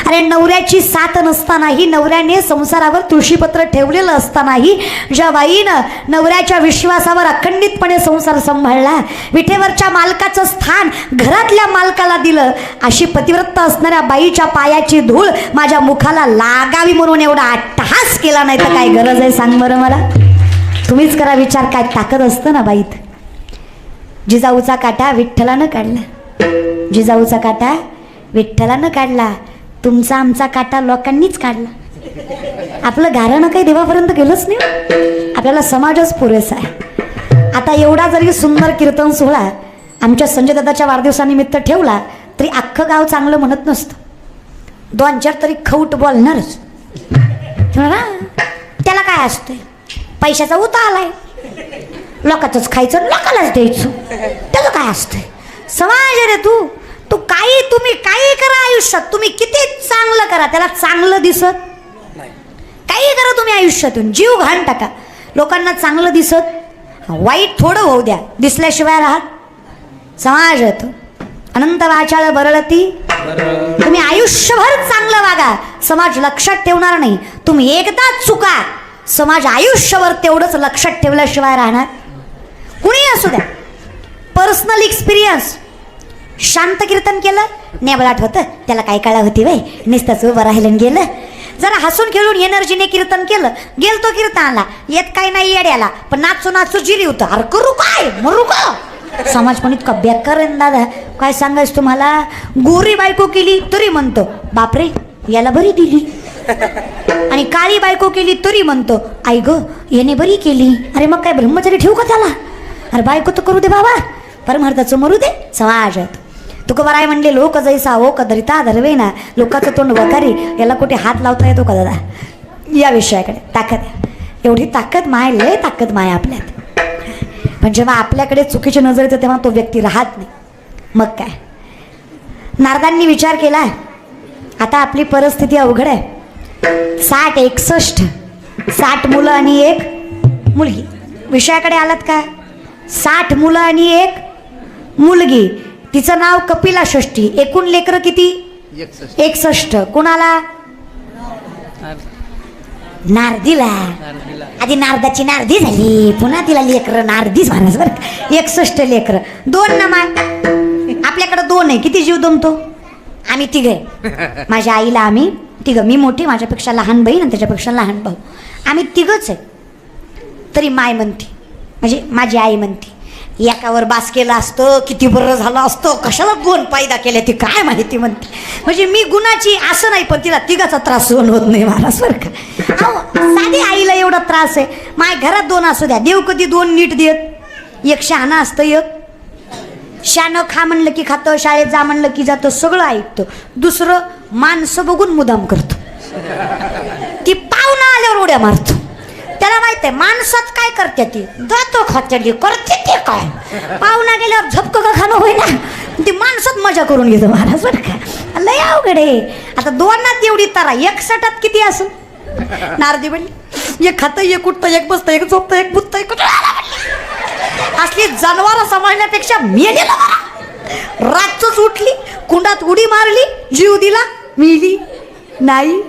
अरे नवऱ्याची साथ नसतानाही, नवऱ्याने संसारावर तुळशीपत्र ठेवलेलं असतानाही ज्या बाईनं नवऱ्याच्या विश्वासावर अखंडितपणे संसार सांभाळला, विठेवरच्या मालकाचं स्थान घरातल्या मालकाला दिलं, अशी पतिव्रत असणाऱ्या बाईच्या पायाची धूळ माझ्या मुखाला लागावी म्हणून एवढा अट्टहास केला नाही तर काय गरज आहे सांग बरं मला. तुम्हीच करा विचार, काय ताकद असतं ना बाईत. जिजाऊचा काटा विठ्ठलानं काढला, जिजाऊचा काटा विठ्ठलानं काढला, तुमचा आमचा काटा लोकांनीच काढला. आपलं गारणं काही देवापर्यंत गेलंच नाही, आपल्याला समाजच पुरेसा आहे. आता एवढा जरी सुंदर कीर्तन सोहळा आमच्या संजय दादाच्या वाढदिवसानिमित्त ठेवला तरी अख्खं गाव चांगलं म्हणत नसतं, 2-4 तरी खौट बोलणारच. त्याला काय असतंय, पैशाचा उता आलाय, लोकांचंच खायचं लोकांनाच द्यायचं, त्याचं काय असतंय. समाज रे तू, तू काही तुम्ही काही करा आयुष्यात, तुम्ही किती चांगलं करा त्याला चांगलं दिसत काही करा तुम्ही आयुष्यातून, जीव घाण टाका, लोकांना चांगलं दिसत वाईट थोडं होऊ द्या, दिसल्याशिवाय राहत समाज येतो. अनंत वाचाळ बरळती, तुम्ही आयुष्यभर चांगलं वागा, समाज लक्षात ठेवणार नाही. तुम्ही एकदा चुका, समाज आयुष्यभर तेवढंच लक्षात ठेवल्याशिवाय राहणार. कुणी असू द्या, पर्सनल एक्सपिरियन्स. शांत कीर्तन केलं नेबळाट होतं, त्याला काय कळा होती वय, नुसतंच उभं राहिलं गेलं. जरा हसून खेळून एनर्जीने कीर्तन केलं, गेलतो कीर्तनाला, येत काय नाही येड्याला, पण नाचू नाचू जिरी होतं. अरे करू काय मरू का, समाज पण इतका बेकार आहे दादा, काय सांगायचं तुम्हाला. गोरी बायको केली तरी म्हणतो बापरे याला बरी दिली, आणि काळी बायको केली तरी म्हणतो आई ग याने बरी केली. अरे मग काय ब्रह्मचारी ठेवू का त्याला, अरे बायको तर करू दे बाबा, परमार्थाचं मरू दे. समाज तुकोबाराय म्हणले लोक जैसा हो कदरिता धरवे ना, लोकांचं तोंड वकारी, याला कुठे हात लावता येतो का दादा. या विषयाकडे ताकद आहे, एवढी ताकद माय, लय ताकद माय आपल्यात. पण जेव्हा आपल्याकडे चुकीची नजर येते तेव्हा तो व्यक्ती राहत नाही. मग काय, नारदांनी विचार केला, आता आपली परिस्थिती अवघड आहे, 60 मुलं आणि 1 मुलगी. विषयाकडे आलात का, 60 मुलं आणि 1 मुलगी, तिचं नाव कपिला षष्ठी. एकूण लेकरं किती, 61. कुणाला, नारदीला. आधी नारदाची नारदी झाली, पुन्हा तिला लेकरं नारदीच म्हणायचं बरं. 61 लेकरं, 2 ना माय, आपल्याकडे 2 आहे, किती जीव दमतो. आम्ही 3 आहे, माझ्या आईला आम्ही 3, मी मोठी, माझ्यापेक्षा लहान बहीण आणि त्याच्यापेक्षा लहान भाऊ, आम्ही 3च आहे. तरी माय म्हणते, म्हणजे माझी आई म्हणते एकावर बास केलं असतं किती बरं झालं असतं, कशाला 2 पैदा केल्या ती काय माहिती म्हणते. म्हणजे मी गुणाची असं नाही, पण तिला 3चा त्रास सहन होत नाही महाराज बरं का. अहो साधी आईला एवढा त्रास आहे, माय घरात 2 असू द्या, देव कधी 2 नीट देत. एक शहाणा असतं, एक शानं खा म्हणलं की खातं, शाळेत जा म्हणलं की जातं, सगळं ऐकतं. दुसरं माणसं बघून मुदाम करतो, ती पाहुणा आल्यावर उड्या मारतो. त्याला माहित आहे माणसात काय करते, ती जातो खात्याली करते ते काय, पाहुणा गेल्यावर झपक का खाणं होईना, ती माणसात मजा करून घेतो महाराज बरं का. लय अवघड आहे. आता 2 एवढी तारा, 61 किती असं. नारदी म्हणली एक खातं, एक उठतं, एक बसतं, एक झोपतं, एक बुततं, एक असली जनावरं सांभाळण्यापेक्षा मेलेलं बरं. रातच उठली, कुंडात उडी मारली, जीव दिला, मिली नाही,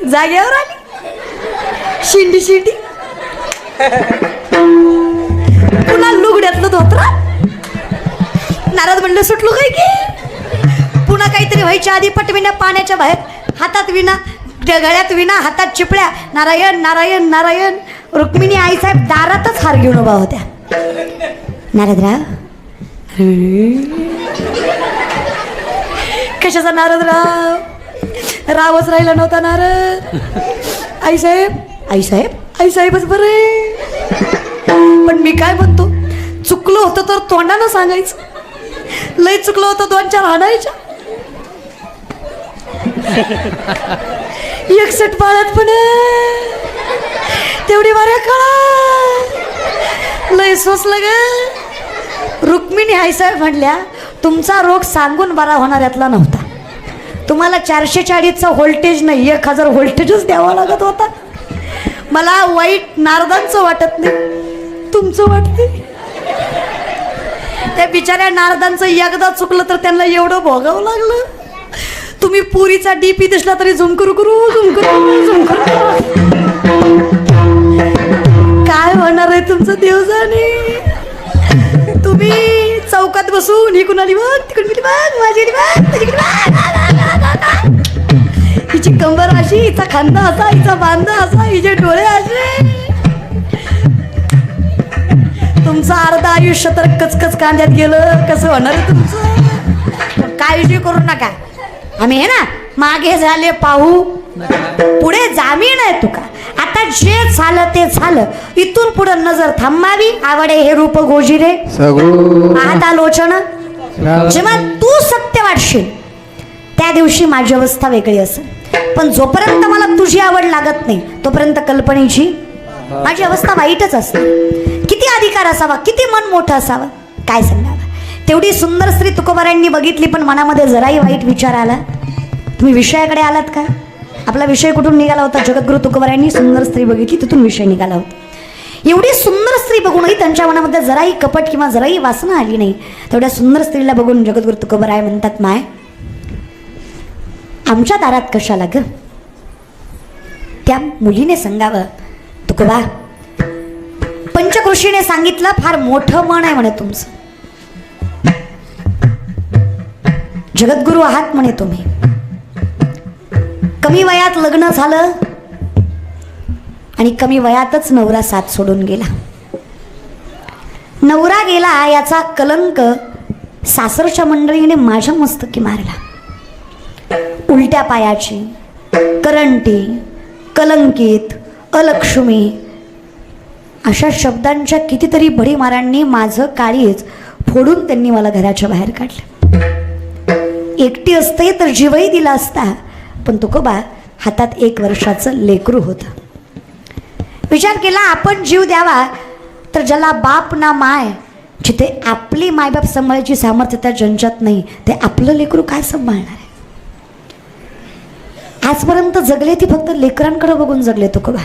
जागेवर आली, शिंडी शिंडी, पुन्हा लुगड्यातलं धोतरा. नारद म्हणलं सुटलो काय की, पुन्हा काहीतरी व्हायच्या आधी पटविना पाण्याच्या बाहेर, हातात विना, गळ्यात विना, हातात चिपळ्या, नारायण नारायण नारायण. रुक्मिणी आईसाहेब दारातच हार घेऊन उभा होत्या. नारदराव, कशाचा नारदराव, रावच राहिला नव्हता नारद. आईसाहेब आईसाहेब आईसाहेबच बरं. पण मी काय म्हणतो, चुकलं होतं तर तोंडानं सांगायचं, लय चुकलं होतं 2-4 हाणायच्या. 61 बाळात पण तेवढी बऱ्या काळा लय सोसलं ग. रुक्मिणी आईसाहेब म्हणल्या तुमचा रोग सांगून बरा होणार यातला नव्हता, तुम्हाला 440चा व्होल्टेज नाही 1000 व्होल्टेजच द्यावा लागत होता. मला वाईट नारदांचं वाटत नाही, तुमचं वाटते. त्या बिचाऱ्या नारदांचं एकदा चुकलं तर त्यांना एवढं भोगावं लागलं. तुम्ही पुरीचा डीपी दिसला तरी झुम करू काय होणार आहे तुमचं देव जाणे. तुम्ही चौकात बसून ही कुणाली बघ तिकडून गेली बघ माझी हिची कंबर अशी, हिचा खांदा असा, हिचा बांधा असा, हिचे डोळे असे. तुमचं अर्ध आयुष्य तर कचकच कांद्यात गेलं. कसं होणार आहे तुमचं. काळजी करू नका, आम्ही हे ना मागे झाले पाहू, पुढे जामीन आहे तुका. आता जे झालं ते झालं, इथून पुढे नजर थांबावी. आवडे हे रूप गोजिरे पाहता लोचन. जेव्हा तू सत्य वाटशील त्या दिवशी माझी अवस्था वेगळी असेल. पण जोपर्यंत मला तुझी आवड लागत नाही तोपर्यंत कल्पनेची माझी अवस्था वाईटच असते. किती अधिकार असावा, किती मन मोठं असावं, काय सांगावं. तेवढी सुंदर स्त्री तुकोबारायांनी बघितली, पण मनामध्ये जराही वाईट विचार आला. तुम्ही विषयाकडे आलात का. आपला विषय कुठून निघाला होता. जगद्गुरु तुकोबारायांनी सुंदर स्त्री बघितली, तिथून विषय निघाला होता. एवढी सुंदर स्त्री बघूनही त्यांच्या मनामध्ये जराही कपट किंवा जराही वासना आली नाही. तेवढ्या सुंदर स्त्रीला बघून जगद्गुरु तुकोबाराय म्हणतात, माय आमच्या दारात कशाला ग. त्या मुलीने सांगावं, तुकोबा पंचकृषीने सांगितलं फार मोठं मन आहे म्हणे तुमचं. जगद्गुरु आहात म्हणे तुम्ही. कमी वयात लग्न झालं आणि कमी वयातच नवरा साथ सोडून गेला. नवरा गेला याचा कलंक सासरच्या मंडळीने माझ्या मस्तकी मारला. उलट्या पायाची, करंटी, कलंकित, अलक्ष्मी अशा शब्दांच्या कितीतरी भडीमारांनी माझं काळीज फोडून त्यांनी मला घराच्या बाहेर काढलं. एकटी असते तर जीवही दिला असता, पण तुकोबा हातात 1 वर्षाचं लेकरू होतं. विचार केला आपण जीव द्यावा तर ज्याला बाप ना माय, जिथे आपली मायबाप सांभाळायची सामर्थ्य त्या जंजात नाही, ते आपलं लेकरू काय सांभाळणार आहे. आजपर्यंत जगले ती फक्त लेकरांकडे बघून जगले तुकोबा.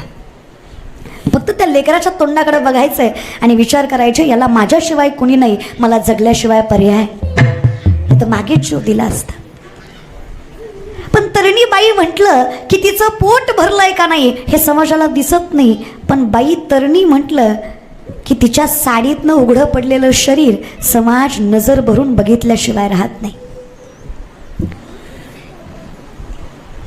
फक्त त्या लेकराच्या तोंडाकडे बघायचंय आणि विचार करायचे याला माझ्याशिवाय कुणी नाही, मला जगल्याशिवाय पर्याय तर मागेच जीव दिला असता. पण तरणी बाई म्हटलं की तिचं पोट भरलंय का नाही हे समाजाला दिसत नाही. पण बाई तरणी म्हटलं की तिच्या साडीतनं उघडं पडलेलं शरीर समाज नजर भरून बघितल्याशिवाय राहत नाही.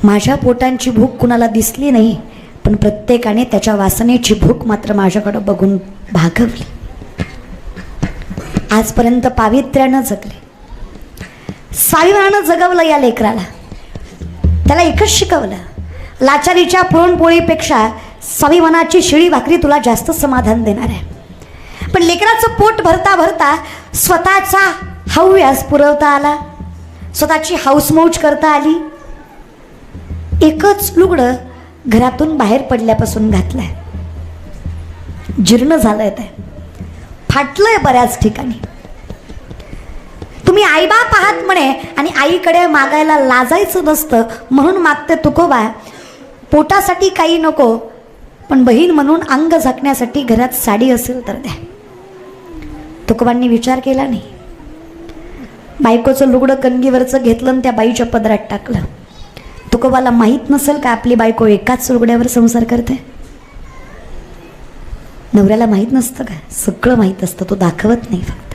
माझ्या पोटांची भूक कुणाला दिसली नाही, पण प्रत्येकाने त्याच्या वासनेची भूक मात्र माझ्याकडे बघून भागवली. आजपर्यंत पावित्र्यानं जगले, स्वाभिमानानं जगवलं या लेकराला. त्याला एकच शिकवलं, लाचारीच्या पुरणपोळीपेक्षा स्वाभिमानाची शिळी भाकरी तुला जास्त समाधान देणार आहे. पण लेकराचं पोट भरता भरता स्वतःचा हव्यास पुरवता आला, स्वतःची हाऊसमौज करता आली. एकच लुगडं घरातून बाहेर पडल्यापासून घातलंय, जीर्ण झालंय, ते फाटलंय बऱ्याच ठिकाणी. तुम्ही आईबाप आहात म्हणे आणि आईकडे मागायला लाजायचं नसतं म्हणून मागते तुकोबा. पोटासाठी काही नको, पण बहीण म्हणून अंग झाकण्यासाठी घरात साडी असेल तर द्या. तुकोबांनी विचार केला नाही. बायकोचं लुगडं कणगीवरचं घेतलं आणि त्या बाईच्या पदरात टाकलं. तुकोबाला माहीत नसेल का आपली बायको एकाच लुगड्यावर संसार करते. नवऱ्याला माहीत नसतं का. सगळं माहीत असतं, तो दाखवत नाही. फक्त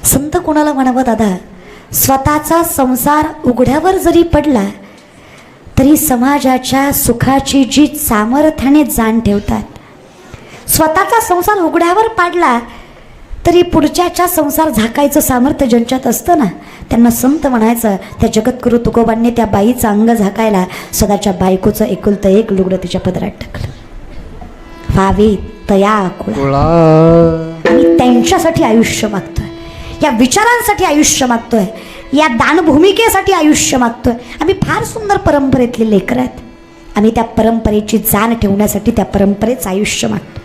संत कोणाला म्हणावं दादा, स्वतःचा संसार उघड्यावर जरी पडला तरी समाजाच्या सुखाची जी सामर्थ्याने जाण ठेवतात. स्वतःचा संसार उघड्यावर पाडला तरी पुढच्याच्या संसार झाकायचं सामर्थ्य ज्यांच्यात असतं ना, त्यांना संत म्हणायचं. त्या जगद्गुरु तुकोबांनी त्या बाईचं अंग झाकायला स्वतःच्या बायकोचं एकुलतं एक लुगडं तिच्या पदरात टाकलं. व्हावी तया कुळा. आम्ही त्यांच्यासाठी आयुष्य मागतोय, या विचारांसाठी आयुष्य मागतोय, या दानभूमिकेसाठी आयुष्य मागतोय. आम्ही फार सुंदर परंपरेतले लेकर आहेत. आम्ही त्या परंपरेची जाण ठेवण्यासाठी त्या परंपरेचं आयुष्य मागतो.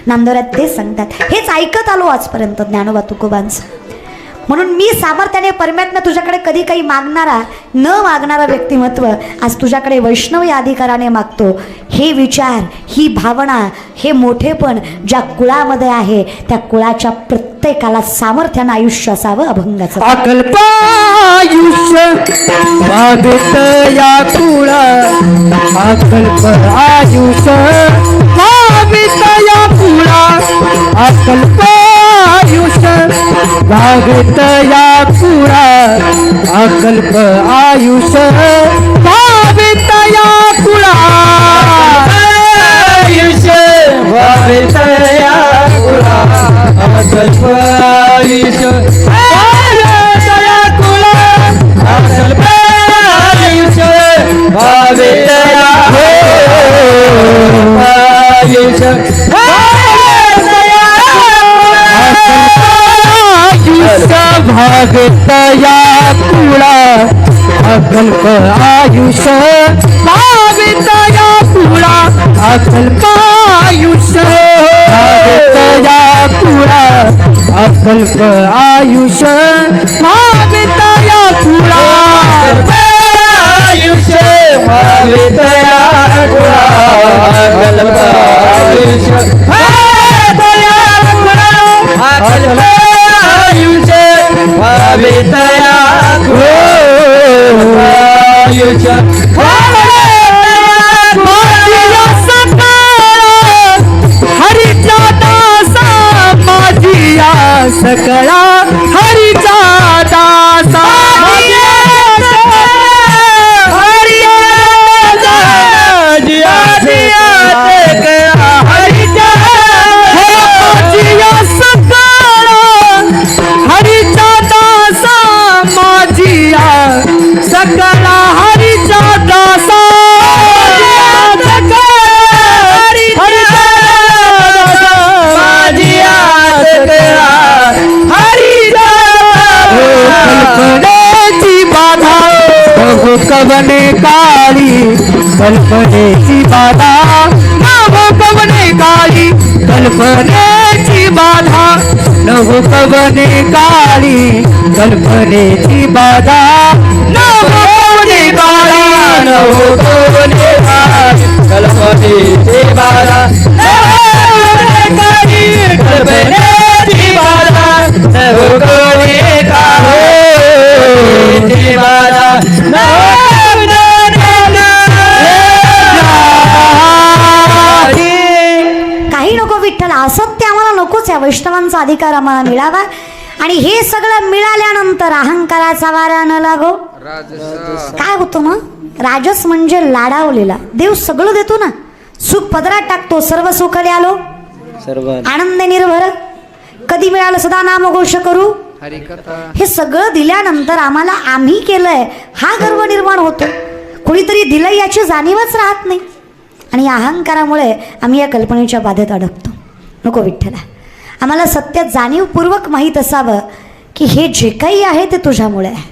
नामदेवरात ते सांगतात, हेच ऐकत आलो आजपर्यंत ज्ञानोबा तुकोबांचं. म्हणून मी सामर्थ्याने परमात्मा तुझ्याकडे कधी काही मागणारा न मागणारा व्यक्तिमत्व आज तुझ्याकडे वैष्णव या अधिकाराने मागतो. हे विचार, ही भावना, हे मोठेपण ज्या कुळामध्ये आहे त्या कुळाच्या प्रत्येकाला सामर्थ्यानं आयुष्य असावं अभंगाचं. अकल्पायुष्य वागत या कुळा, अकल्प आयुष्य वागत या कुळा, अकल्पायुष्य वागत या कुळा, अकल्प आयुष्य वागत या कुळा, आयुष्य वागत या कुळा, अकल्प आयुष्य वागत या कुळा, अकल्प आयुष्य वागत या आयुष्य भागत या कुळा, अकल्प आयुष्य भागत या कुळा, अकल्प आयुष्य भागत या कुळा, अकल्प आयुष्य भागत या कुळा, आयुष्य भागत या कुळा, अकल्प आयुष्य भागत या कुळा, अकल्प आयुष्य भागत या कुळा, आयुष्य हरीचा दासा माझिया सकळा, हरीचा दासा सकला हरीचा दासा, कल्पनेची बाधा बहु कवने काळी, कल्पनेची बाधा नव कवने काळी, कल्पनेची बाधा नव कवने काळी, कल्पनेची बाधा नव कवने काळी, नव कवने काळी, कल्पनेची बाधा नव कवने काळी, कल्पनेची बाधा नव कवने काळी, बाधा नव काही नको विठ्ठल, असत्य आम्हाला नकोच. या वैष्णवांचा अधिकार आम्हाला मिळावा. आणि हे सगळं मिळाल्यानंतर अहंकाराचा वारा न लागो. काय होतं मग? राजस म्हणजे लाडावलेला. देव सगळं देतो ना, सुख पदरात टाकतो, सर्व सुख आलो सर्व आनंद निर्भर. कधी मिळालं सदा नामघोष करू. हे सगळं दिल्यानंतर आम्हाला आम्ही केलंय हा गर्व निर्माण होतो. कोणीतरी दिलं याची जाणीवच राहत नाही. आणि अहंकारामुळे आम्ही या कल्पनेच्या बाधेत अडकतो. नको विठ्ठला, आम्हाला सत्य जाणीवपूर्वक माहीत असावं की हे जे काही आहे ते तुझ्यामुळे आहे.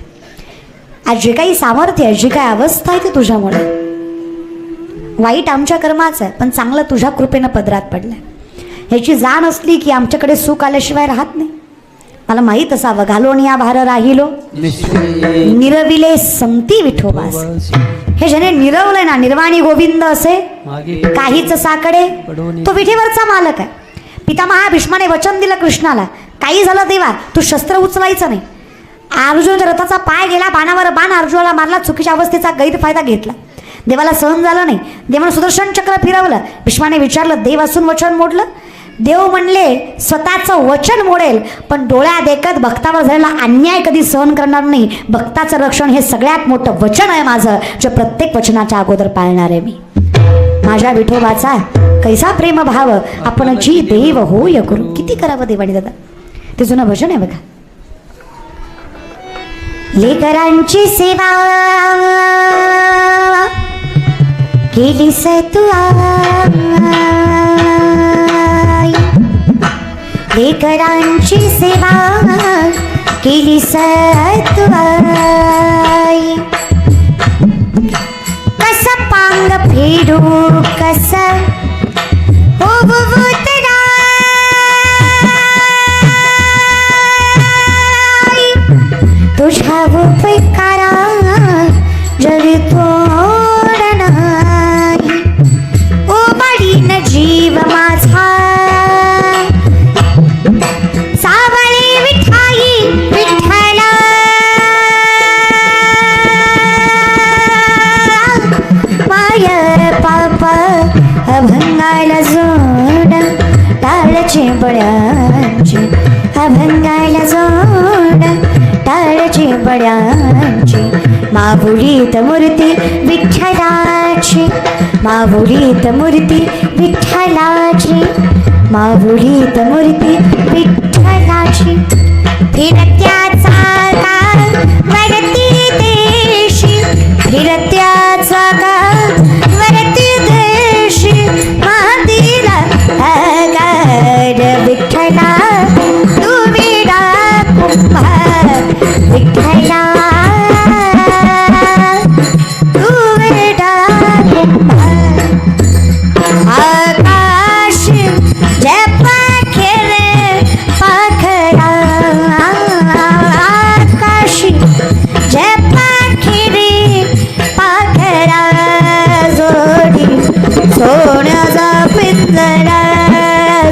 आज जे काही सामर्थ्य आहे, जी काही अवस्था आहे ते तुझ्यामुळे. वाईट आमच्या कर्माचं आहे, पण चांगलं तुझ्या कृपेनं पदरात पडलंय. ह्याची जाण असली की आमच्याकडे सुख आल्याशिवाय राहत नाही. मला माहीत असावं, घालोन या भार राहिलो निरविले संती विठोबास. हे ज्याने निरवलंय ना, निर्वाणी गोविंद असे काहीच साकडे, तो विठेवरचा मालक आहे. पितामहा भीष्माने वचन दिलं कृष्णाला, काही झालं देवा तू शस्त्र उचलायचं नाही. अर्जुनाच्या रथाचा पाय गेला, बाणावर बाण अर्जुनाला मारला, चुकीच्या अवस्थेचा गैरफायदा घेतला. देवाला सहन झालं नाही. देवानं सुदर्शन चक्र फिरवलं. भीष्माने विचारलं, देव असून वचन मोडलं? देव म्हणले, स्वतःचं वचन मोडेल पण डोळ्या देखत भक्तावर झालेला अन्याय कधी सहन करणार नाही. भक्ताचं रक्षण हे सगळ्यात मोठं वचन आहे माझं, जे प्रत्येक वचनाच्या अगोदर पाळणार आहे मी. माझ्या विठोबाचा कैसा प्रेम भाव आपण जी देव होय करू. किती करावं देवानी दादा, ते जुनं भजन आहे बघा. लेकरांची सेवा केलीस तू लेकरांची सेवा केलीस तू कस पांग फेडू कस उपकारा जरी थोडा नाही उमडीन जीव माझा सावळे विठाई विठ्ठला माय पाप अभंगाला जोड टाळचे बळ्यांचे अभंगाला जोड टाळचे बळ्यांचे माहुरीत मूर्ती विठ्ठलाची माहुरीत मूर्ती विठ्ठलाची माहुरीत मूर्ती विठ्ठलाची फिरत्याचा काळ वरती देशी फिरत्याचा काळ वरती देशी मातीला अगार विठ्ठला तुम्ही कुंभार विठ्ठला तुम्ही कुंभार आकाश जय पाखेरे पाखरा आकाश जय पाखेरे पाखरा जोडी सोन्याचा पिंजरा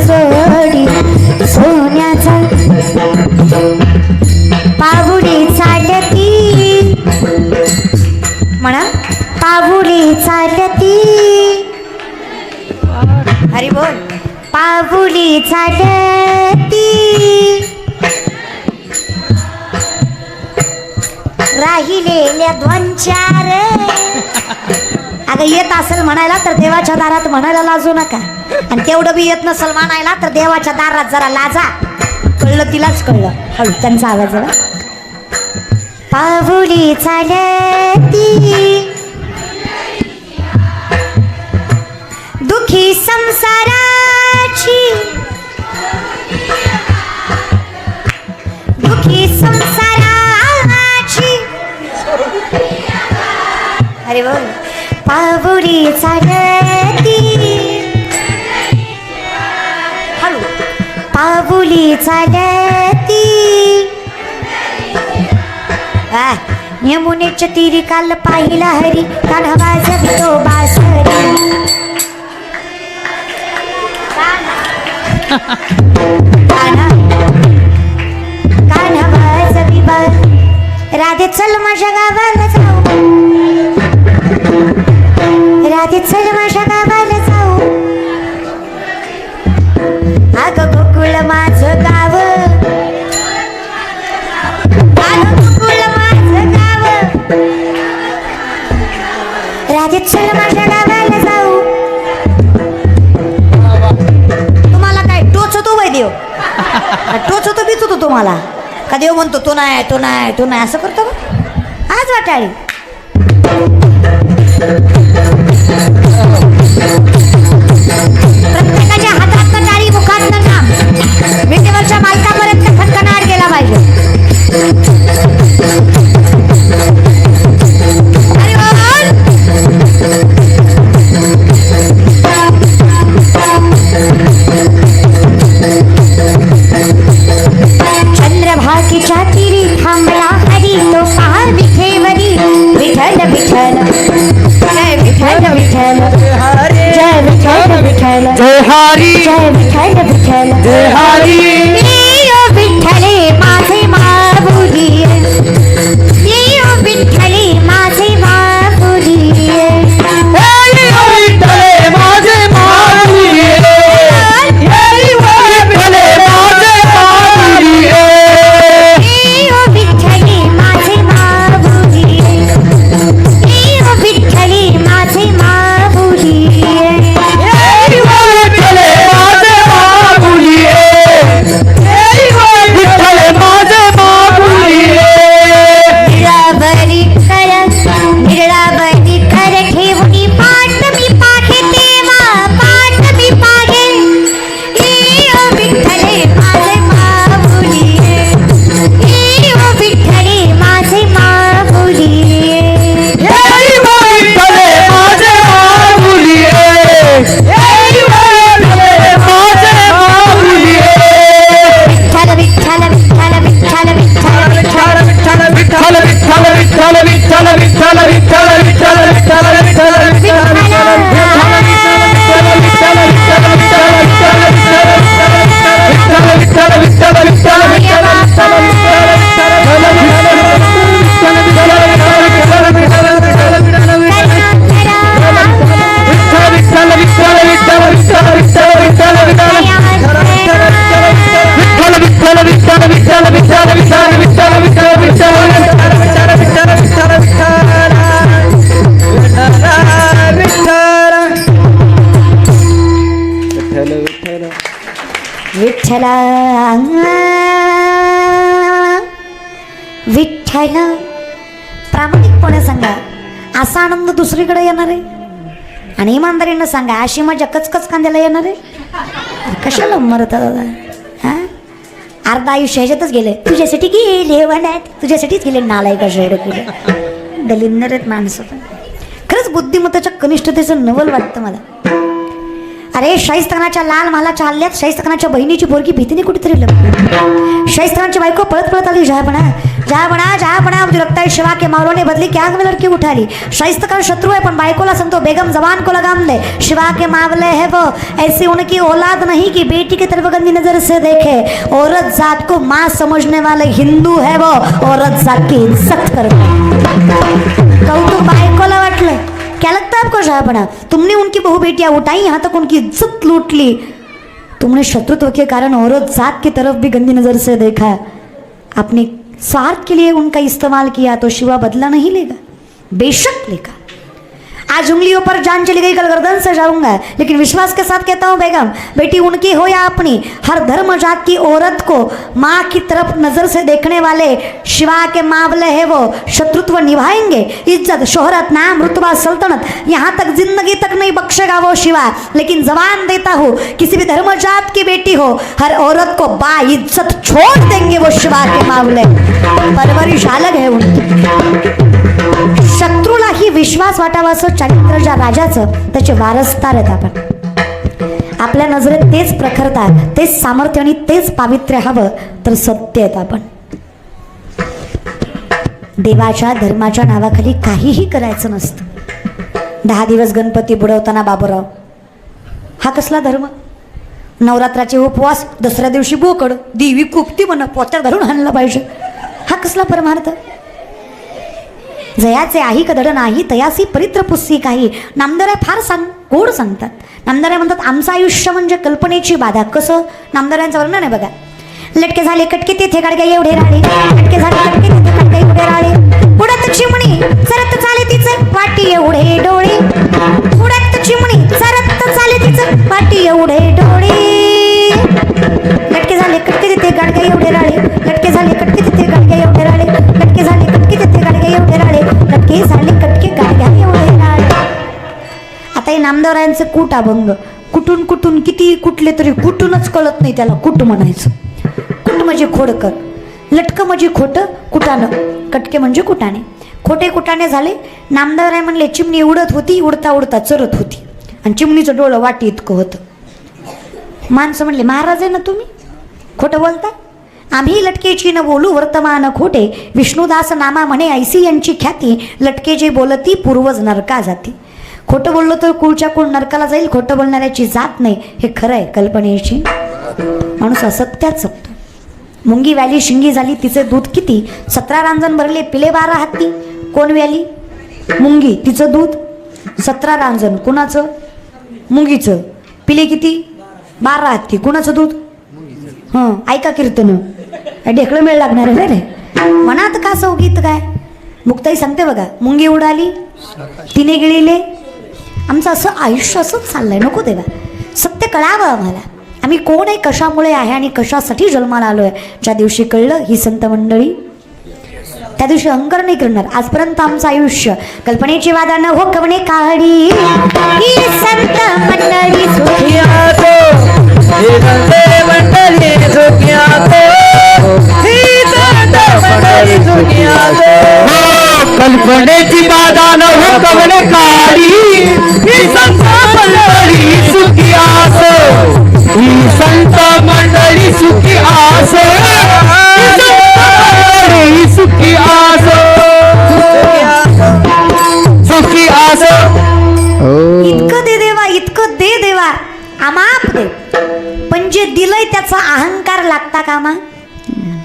जोडी सोन्याचा पाहुडी चालती म्हणा पाहुडी चालती हरी बोल पाहुडी चालती राहिलेल्या दोन चार अगं येत असेल म्हणायला तर देवाच्या दारात म्हणायला लाजू नका आणि तेवढं बी येत नसेल म्हणायला तर देवाच्या दारात जरा लाजा कळलं तिलाच कळलं हळू त्यांचा आवाज जरा पाहुडी चालती दुखी संसाराची दुखी संसाराची अरे बोल पाहुडी चालती हळू पाहुडी चालती यमुनेच्या तीरी काल पाहिला हरी कान्हा वाजवितो बासरी कान्हा वाजवी बास राधे चल माझ्या गावाला जाऊ राधे चल माझ्या गावाला जाऊ अगं गोकुळ माझं गाव राधे चल माझ्या गावाला जाऊ तुम्हाला काय टोचतो वय देव टोचतो बिचतो तुम्हाला का देव म्हणतो तो नाही तो नाही तो नाही असं करतो आज वाटाळी प्रत्येकाच्या हातात टाळी मुखात नाम विटेवरच्या मालकापर्यंत खणखणाट गेला पाहिजे चंद्रभागीच्या तीरी थांबला हरी तो पहा विठेवरी विठ्ठल विठ्ठल जय विठ्ठल विठ्ठल जय विठ्ठल विठ्ठल जय हरी जय विठ्ठल विठ्ठल जय हरी ओ विठ्ठले माझे माऊली ओ विठ्ठले माझे माऊली विठ्ठले माझे माऊली विठ्ठले माझे माऊली ओ विठ्ठले माझे माऊली ओ विठ्ठले माझे माऊली विठ्ठले माझे माऊली गोष्ट आहे ना, प्रामाणिकपणे सांगा, असा आनंद दुसरीकडे येणार आहे? आणि इमानदारीनं सांगा, अशी मजा कचकच कांद्याला येणार आहे? कशाला मरता दादा? हा, अर्धा आयुष्य ह्याच्यातच गेले. तुझ्यासाठी गेले वनात, तुझ्यासाठीच गेले. नालायक शेड केले, दलिंदर आहेत माणसं. पण खरंच बुद्धिमत्ताच्या कनिष्ठतेचं नवल वाटतं मला. अरे शाहिस्तानाच्या लाल मालाच्या हल्ल्यात शाहिस्तानाच्या बहिणीची पोरगी भीतीने कुठेतरी लपली. शाहिस्तानाची बायको पळत पळत आली. जहापणा मुझे लगता है शिवा के मावलों ने बदली क्या में लड़की उठा ली. शाहिस्ता खान शत्रु है पण बायकोला सांगतो बेगम जवान को लगाम दे. शिवा के मावले है वो, ऐसी उनकी औलाद नहीं कि बेटी की तरफ गंदी नजर से देखे. औरत जात को माँ समझने वाले हिंदू है वो, औरत जात की इज्जत करते. कौतुक बायकोला वाटलं. क्या लगता है आपको शाहपना? तुमने उनकी बहु बेटियां उठाई, यहाँ तक उनकी इज्जत लूट ली. तुमने शत्रुत्व के कारण औरत जात की तरफ भी गंदी नजर से देखा. आपने स्वार्थ के लिए उनका इस्तेमाल किया तो शिवा बदला नहीं लेगा? बेशक लेगा. आज उंगलियों पर जान चली गई, कल गर्दन से जाऊंगा. लेकिन विश्वास के साथ कहता हूँ बेगम, बेटी उनकी हो या अपनी, हर धर्म जात की औरत को माँ की तरफ नजर से देखने वाले शिवा के मावले है वो, शत्रुत्व निभाएंगे. इज्जत, शोहरत, नाम, रुतबा, सल्तनत, यहाँ तक जिंदगी तक नहीं बख्शेगा वो शिवा. लेकिन जवान देता हूँ, किसी भी धर्म जात की बेटी हो, हर औरत को बा इज्जत छोड़ देंगे वो शिवा के मावले. परवरिश अलग है उनकी. शत्रूलाही विश्वास वाटावा असं चारित्र्य ज्या राजाचं, त्याचे वारसदार आहेत आपण. आपल्या नजरेत तेच प्रखरता, तेच सामर्थ्य आणि तेच पावित्र्य हवं तर सत्य आहेत आपण. देवाच्या धर्माच्या नावाखाली काहीही करायचं नसतं. 10 दिवस गणपती बुडवताना बाबूराव, हा कसला धर्म? नवरात्राचे उपवास, दसऱ्या दिवशी बोकड, देवी कुपती म्हणा पोत्यात घालून आणलं पाहिजे, हा कसला परमार्थ? जयाचे आही कदड नाही तयासी परित्र पुस्सी काही. नामदारा फार गोड सांगतात. नामदारा म्हणतात आमचं आयुष्य म्हणजे कल्पनेची बाधा. कसं? नामदारांचं वर्णन आहे बघा. लटके झाले कटके तेथे गाडगे एवढे राळे, लटके झाले कटके तेथे गाडगे एवढे राळे. उडत चिमणी सरत चाले तिचे वाटी एवढे डोळे. उडत चिमणी सरत चाले तिचे वाटी एवढे डोळे. लटके झाले कटके तिथे गाडगे एवढे राळे, लटके झाले कटके तिथे गाडगे एवढे राळे, लटके झाले कटके तिथे गाडगे एवढे राळे, लटके झाले कटके गाडगे एवढे राळे. आता हे नामदेवरायांचे कूट अभंग, कुठून कुठून किती कुठले तरी कुठूनच कळत नाही त्याला कुट म्हणायचं. कुट म्हणजे खोडकर, लटकं म्हणजे खोटं, कुटाणं, कटके म्हणजे कुटाणे. खोटे कुटाणे झाले. नामदेवराय म्हणले चिमणी उडत होती, उडता उडता चरत होती आणि चिमणीचं डोळं वाटी इतकं होतं. माणसं म्हणले महाराज आहे ना तुम्ही, खोटं बोलता? आम्ही लटकेची न बोलू वर्तमान खोटे, विष्णुदास नामा म्हणे ऐसी यांची ख्याती, लटके जे बोलती पूर्वज नरका जाती. खोटं बोललो तर कुळच्या कुळ नरकाला जाईल, खोटं बोलणाऱ्याची जात नाही, हे खरं आहे कल्पनेची. माणूस असत्यात जगतो. मुंगी व्याली शिंगी झाली तिचे दूध किती, 17 रांजण भरले पिले 12 हत्ती. कोण व्याली? मुंगी, तिचं दूध 17 रांजण. कुणाचं? मुंगीचं. पिले किती? 12 हत्ती. कुणाचं दूध? हं, ऐका कीर्तन, ढेकळं मेळ लागणार आहे रे. मनात का सौगीत काय? मुक्ताई सांगते बघा, मुंगी उडाली तिने गिळीले. आमचं असं आयुष्य असंच चाललंय. नको देवा, सत्य कळावं आम्हाला. आम्ही कोण आहे, कशामुळे आहे आणि कशासाठी जन्माला आलोय. ज्या दिवशी कळलं ही संत मंडळी, त्या दिवशी अहंकार नाही करणार. आजपर्यंत आमचं आयुष्य कल्पनेची वादा न हो कवणे काढी, ही संत मंडळी सुखिया कल्पनेची बाधा न हो कवणे काढी, ही संत मंडळी सुखी आसो, ही संत मंडळी सुखी आसो, सुखी आसो, सुखी आसो. इतकं दे देवा, इतकं दे देवा, आमाप दे. पण जे दिलंय त्याचा अहंकार लागता कामा.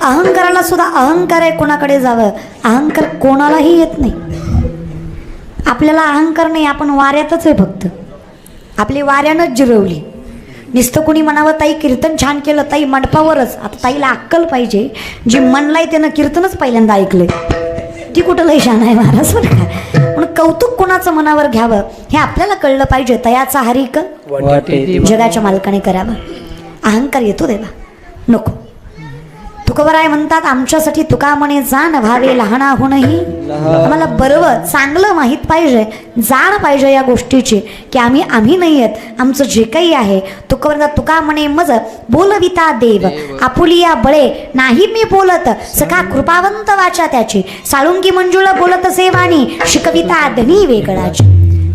अहंकाराला सुद्धा अहंकार आहे, कोणाकडे जावं. अहंकार कोणालाही येत नाही. आपल्याला अहंकार नाही, आपण वाऱ्यातच आहे फक्त. आपली वाऱ्यानंच जिरवली. नुसतं कोणी म्हणावं ताई कीर्तन छान केलं, ताई मंडपावरच. आता ताईला अक्कल पाहिजे, जी म्हणलाय त्यानं कीर्तनच पहिल्यांदा ऐकलंय, ती कुठं लय शान आहे महाराज बरं का. म्हणून कौतुक कोणाचं मनावर घ्यावं हे आपल्याला कळलं पाहिजे. तयाचा हरिक जगाच्या मालकाने करावं. अहंकार येतो देवा, नको. तुकोबराय म्हणतात, आमच्यासाठी तुका म्हणे जाण व्हावे लहानाहूनही. आम्हाला बरोबर चांगलं माहीत पाहिजे, जाण पाहिजे या गोष्टीची की आम्ही नाही आहेत, आमचं जे काही आहे. तुका म्हणे मज बोलविता देव आपुलिया बळे नाही मी बोलत, सखा कृपावंत वाचा त्याची. साळुंकी मंजुळा बोलत सेवानी शिकविता धनी वेगळाची.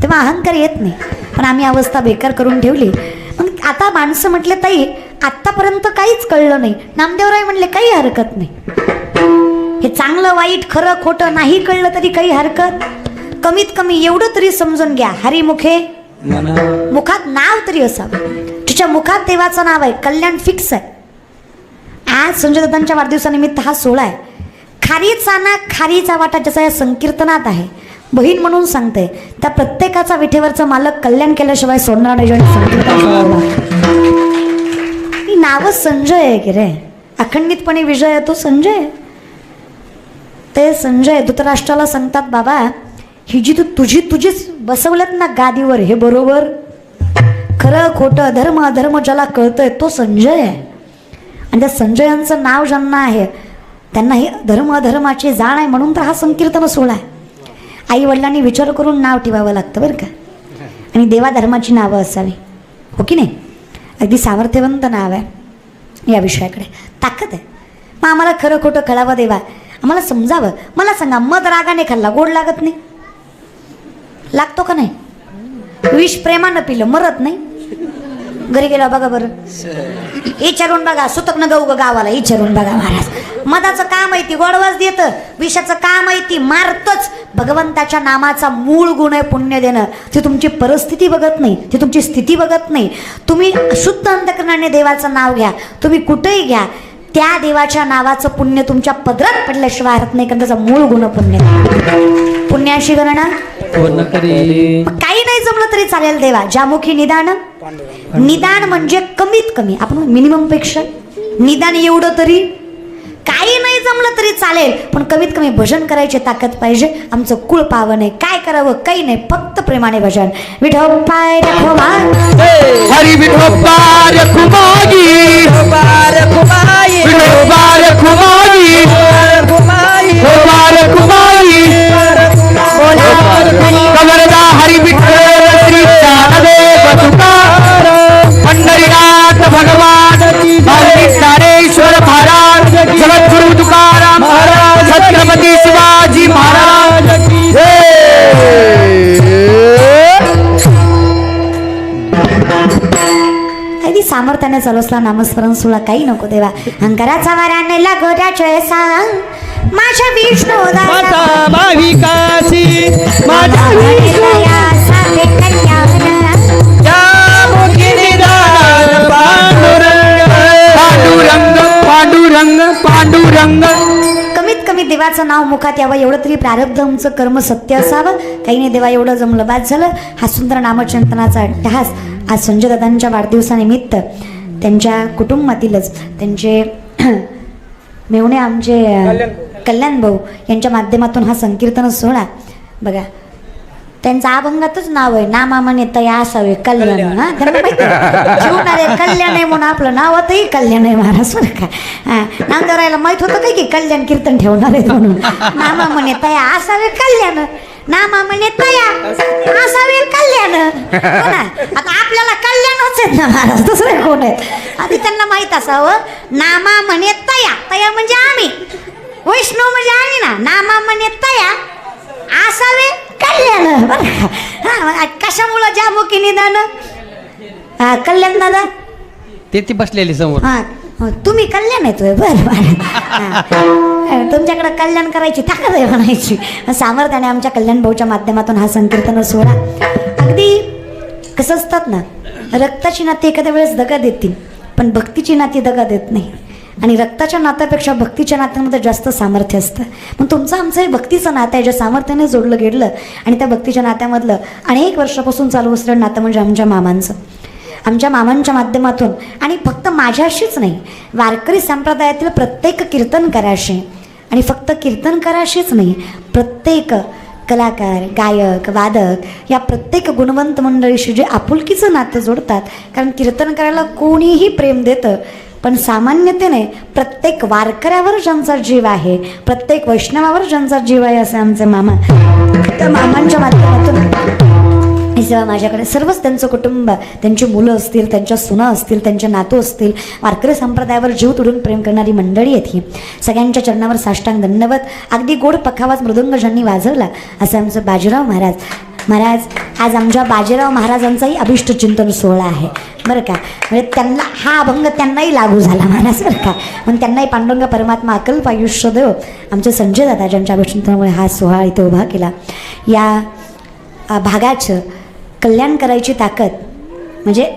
तेव्हा अहंकार येत नाही, पण आम्ही अवस्था बेकार करून ठेवली. मग आता माणसं म्हटले, ताई आत्तापर्यंत काहीच कळलं नाही. नामदेवराय म्हणले काही हरकत नाही, हे चांगलं वाईट खरं खोटं नाही कळलं तरी काही हरकत. कमीत कमी एवढं तरी समजून घ्या, हरिमुखे मुखात नाव तरी असावं. तिच्या मुखात देवाचं नाव आहे, कल्याण फिक्स आहे. आज संजय दत्तांच्या वाढदिवसानिमित्त हा सोहळा आहे. खारीचा ना खारीचा वाटा ज्याचा या संकीर्तनात आहे, बहीण म्हणून सांगते, त्या प्रत्येकाचा विठेवरचा मालक कल्याण केल्याशिवाय सोडणार नाही. ही नावच संजय आहे की रे, अखंडितपणे विजय आहे तो संजय. ते संजय धृतराष्ट्राला सांगतात, बाबा ही जी तुझीच बसवल्यात ना गादीवर, हे बरोबर खरं खोटं धर्म अधर्म ज्याला कळतंय तो संजय आहे. आणि त्या संजयांचं नाव ज्यांना आहे त्यांना ही धर्म अधर्माची जाण आहे, म्हणून तर हा संकीर्तन सोहळा आहे. आई वडिलांनी विचार करून नाव ठेवावं लागतं बरं का, आणि देवाधर्माची नावं असावी, हो की नाही. अगदी सामर्थ्यवंत नाव आहे, या विषयाकडे ताकद आहे. मग आम्हाला खरं खोटं कळावं देवा, आम्हाला समजावं. मला सांगा, मध रागाने खाल्ला गोड लागत नाही, लागतो का नाही? विष प्रेमानं पिलं मरत नाही. घरी गेला बघा बरं, विचारून बघा, सुतक न गाऊ गावाला विचारून बघा महाराज. मधाचं का माहिती गोडवास देतं, विषाचं का माहिती मारतच. भगवंताच्या नामाचा मूळ गुण आहे पुण्य देणं. ते तुमची परिस्थिती बघत नाही, ते तुमची स्थिती बघत नाही. तुम्ही शुद्ध अंतकरणाने देवाचं नाव घ्या, तुम्ही कुठेही घ्या, त्या देवाच्या नावाचं पुण्य तुमच्या पदरात पडल्याशिवाय हरत नाही, कारण त्याचा मूळ गुण पुण्य. पुण्याशी गणना काही नाही जमलं तरी चालेल देवा, ज्यामुखी निदान. निदान म्हणजे कमीत कमी, आपण मिनिमम पेक्षा निदान एवढं तरी. काही नाही जमलं तरी चालेल, पण कमीत कमी भजन करायची ताकद पाहिजे. आमचं कुळ पावन आहे, काय करावं काही नाही, फक्त प्रेमाने भजन. विठोबाय हरी विठोबार खुमागी विठोबार खुमागी कमरदा हरी विठ्ठल श्री ज्ञानदेव तुकार पंढरीनाथ भगवान ज्ञानेश्वर महाराज जगद्गुरु तुकाराम महाराज छत्रपती शिवाजी महाराज अगदी सामर्थ्याने चालू असला नामस्मरण सोहळा काही नको देवा. अंकाराचा वाऱ्याने लागोऱ्याचे सांग माझ्या विष्णू भाविकाची माझ्या पांडुरंग पांडुरंग. कमीत कमी देवाचं नाव मुखात यावं, एवढं तरी प्रारब्ध आमचं कर्म सत्य असावं. काही नाही देवा, एवढं जमलं बाद झालं. हा सुंदर नामचिंतनाचा अट्टहास आज संजय दादांच्या वाढदिवसानिमित्त त्यांच्या कुटुंबातीलच त्यांचे मेवणे आमचे कल्याण भाऊ यांच्या माध्यमातून हा संकीर्तन सोहळा बघा. त्यांचं अभंगातच नाव आहे, नामामने तया असावे कल्याण. हा त्यांना माहिती घेऊन आले कल्याण आहे म्हणून आपलं नाव होतंही कल्याण आहे महाराज बरं का. नामदेवरायला माहित होतं काय की कल्याण कीर्तन ठेवणार आहेत म्हणून. नामामने तया असावे कल्याण, नामामने तया असावे कल्याण. आता आपल्याला कल्याणच आहेत ना महाराज, दुसरे कोण आहेत? आधी त्यांना माहित असावं, नामा म्हणे तया, तया म्हणजे आम्ही, वैष्णव म्हणजे आम्ही ना. नामा म्हणे तया असावे कल्याण. कशामुळं ज्यामुखी निदान. कल्याण दादा ते बसलेली समोर. हा तुम्ही कल्याण येतोय बरं बरं. तुमच्याकडे कल्याण करायची ताकद आहे म्हणायची. सामर्थ्याने आमच्या कल्याण भाऊच्या माध्यमातून हा संकीर्तन सोहळा. अगदी कसं असतात ना, रक्ताची नाती एखाद्या वेळेस दगा देतील, पण भक्तीची नाती दगा देत नाही. आणि रक्ताच्या नात्यापेक्षा भक्तीच्या नात्यांमध्ये जास्त सामर्थ्य असतं. मग तुमचं आमचं हे भक्तीचं नातं आहे, ज्या सामर्थ्याने जोडलं गेलं. आणि त्या भक्तीच्या नात्यामधलं अनेक वर्षापासून चालू असलेलं नातं म्हणजे आमच्या मामांचं. आमच्या मामांच्या माध्यमातून, आणि फक्त माझ्याशीच नाही, वारकरी संप्रदायातील प्रत्येक कीर्तनकाराशी, आणि फक्त कीर्तनकाराशीच नाही, प्रत्येक कलाकार, गायक, वादक या प्रत्येक गुणवंत मंडळीशी जे आपुलकीचं नातं जोडतात. कारण कीर्तन करायला कोणीही प्रेम देतं, पण सामान्यतेने प्रत्येक वारकऱ्यावर ज्यांचा जीव आहे, प्रत्येक वैष्णवावर ज्यांचा जीव आहे असे आमचे मामा, त्या मामांच्या माध्यमातून ही सेवा माझ्याकडे सर्वच त्यांचं कुटुंब, त्यांची मुलं असतील, त्यांच्या सुना असतील, त्यांचे नातू असतील, वारकरी संप्रदायावर जीव तुडून प्रेम करणारी मंडळी आहेत ही. सगळ्यांच्या चरणावर साष्टांग दंडवत. अगदी गोड पखावाज मृदुंग ज्यांनी वाजवला असं आमचं बाजीराव महाराज. महाराज आज आमच्या बाजीराव महाराजांचाही अभिष्ट चिंतन सोहळा आहे बरं का. म्हणजे त्यांना हा अभंग त्यांनाही लागू झाला महाराज बरं का. पण त्यांनाही पांडुरंग परमात्मा अकल्प आयुष्य देव. आमचे संजय दादा ज्यांच्या अभिष्टचिंतनामुळे हा सोहळा इथे उभा केला. या भागाचं कल्याण करायची ताकद म्हणजे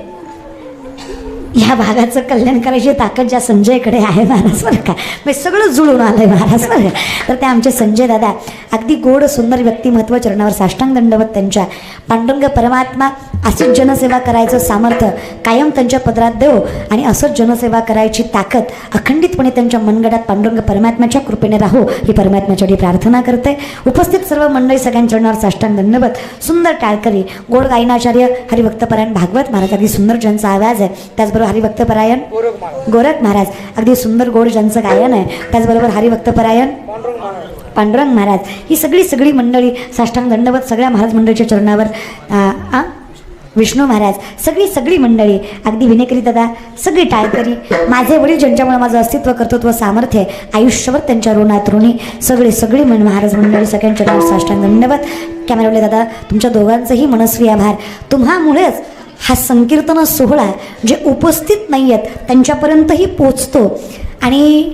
ह्या भागाचं कल्याण करायची ताकद ज्या संजयकडे आहे महाराज बरं का. म्हणजे सगळं जुळून आलं आहे महाराज बरं का. तर ते आमचे संजय दादा अगदी गोड सुंदर व्यक्तिमत्व, चरणावर साष्टांग दंडवत त्यांच्या. पांडुरंग परमात्मा असंच जनसेवा करायचं सामर्थ्य कायम त्यांच्या पदरात देव आणि असंच जनसेवा करायची ताकद अखंडितपणे त्यांच्या मनगडात पांडुरंग परमात्म्याच्या कृपेने राहो ही परमात्म्याच्यासाठी प्रार्थना करते. उपस्थित सर्व मंडळी सगळ्यांच्या चरणावर साष्टांग दंडवत. सुंदर टाळकरी गोड गायनाचार्य हरिभक्तपरायण भागवत महाराज, अगदी सुंदर ज्यांचा आवाज आहे. त्याचबरोबर हरिभक्तपरायण गोरख महाराज, अगदी सुंदर गोड ज्यांचं गायन आहे. त्याचबरोबर हरिभक्तपरायण पांडुरंग महाराज. ही सगळी मंडळी साष्टांग दंडवत सगळ्या महाराज मंडळीच्या चरणावर. विष्णू महाराज, सगळी मंडळी, अगदी विनेकरी दादा, सगळी टाळकरी, माझे वडील ज्यांच्यामुळे माझं अस्तित्व कर्तृत्व सामर्थ्य आहे आयुष्यभर त्यांच्या ऋणात ऋणी सगळी महाराज मंडळी सगळ्यांच्या चरणावर साष्टांग दंडवत. कॅमेरावले दादा तुमच्या दोघांचंही मनस्वी आभार. तुम्हामुळेच हा संकीर्तन सोहळा जे उपस्थित नाही आहेत त्यांच्यापर्यंतही पोचतो आणि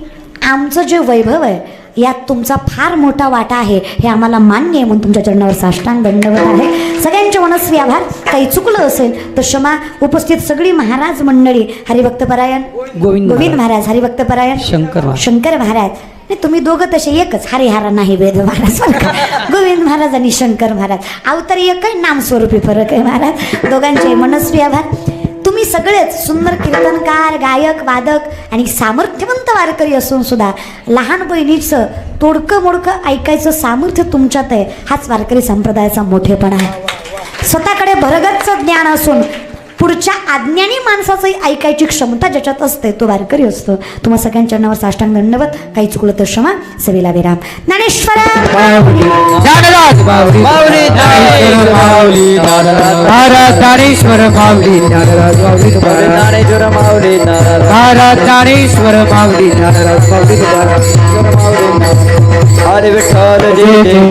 आमचं जे वैभव आहे यात तुमचा फार मोठा वाटा आहे हे आम्हाला मान्य आहे. म्हणून तुमच्या चरणावर साष्टांग दंडवत आहे. सगळ्यांचे मनस्वी आभार. काही चुकलं असेल तर क्षमा. उपस्थित सगळी महाराज मंडळी हरिभक्तपरायण गोविंद महाराज, हरिभक्तपरायण शंकर महाराज. नाही तुम्ही दोघं तसे एकच, हरिहरा नाही वेद महाराज गोविंद महाराज आणि शंकर महाराज अवतरी एक आहे, नाम स्वरूपी फरक आहे महाराज. दोघांचे मनस्वी आभार. तुम्ही सगळेच सुंदर कीर्तनकार, गायक, वादक आणि सामर्थ्यवंत वारकरी असून सुद्धा लहान बहिणीचं तोडकं मोडकं ऐकायचं सामर्थ्य तुमच्यात आहे. हाच वारकरी संप्रदायाचा मोठेपणा आहे. स्वतःकडे भरगतचं ज्ञान असून पुढच्या आज्ञानी माणसाचंही ऐकायची क्षमता ज्याच्यात असते तो वारकरी असतो. तुम्हा सगळ्यांच्या चरणावर साष्टांग दंडवत. काही चुकलं तर क्षमा. सविला विराम. ज्ञानेश्वर हरे विठ्ठल जय जय.